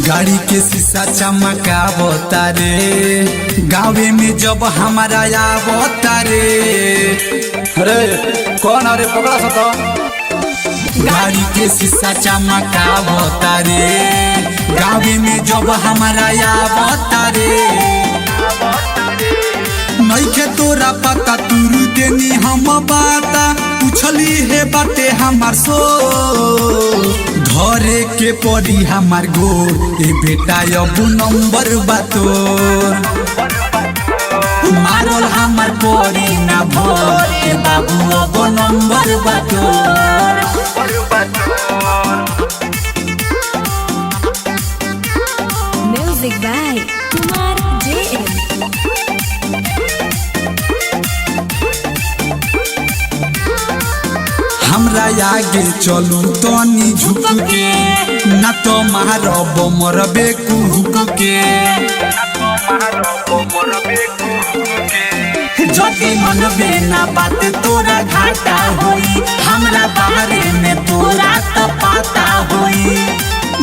गाड़ी के शीशा चमकावता रे, गाँव में जब हमारा आवता रे। अरे कौन अरे पकड़ा सता। गाड़ी के शीशा चमकावता रे, गाँव में जब हमारा आवता रे। नइखे तोरा पता तुरु देनी हम बाता, पूछली है बाटे हमार सो। धरे के पड़ी हमार गोर, ए बेटा अब नंबर बातोर। मारल हमार पड़ी ना भोर, ए बाबू अब नंबर बातोर। Music by Kumar JM। हमरा आगे चलू तनी झुक के, ना तो मारब मरबे कुहुक के। जदी मनबे ना बात तोरा घाटा होई, हमरा बारे में तोरा तो पता होई।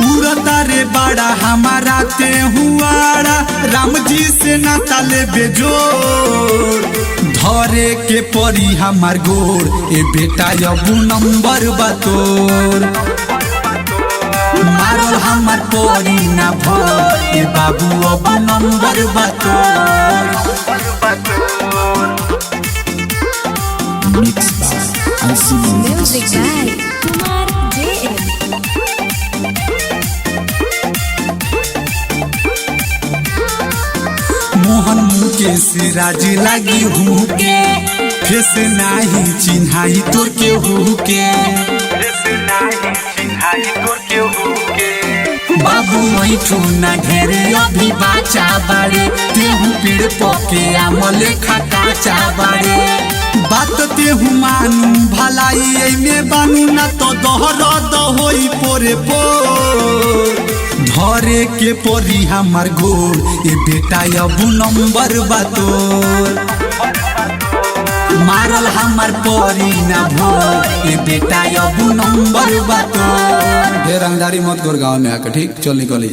उड़ता रे बड़ा हमारा ते हुआड़ा, राम जी से नाता ले बेजोर। धरे के पड़ी हमार गोर, ए बेटा अब नंबर बातोर। मारल हमार पड़ी ना भोर, ए बाबू अब नंबर बातोर। Mix music by Kumar JM। Mohan मुके से राजी लागी हूँ के, फेस नाही चिन्हाई तोर के हूँ के। बाबू मैठू ना घेरे अभी बाचा बारे, तेहू पेड़ पके आमले खाचा बारे। बात तेहू मानू भलाई में बानू, ना तो दहर होई पोरे पोर। धरे के पड़ी हमार गोर, ए बेटा अब नंबर बातोर। मारल हमार पड़ी ना भोर, ए बेटा अब नंबर बातोर। ढेर रंगदारी मत कर गाँव में आके, ठीक चल निकली।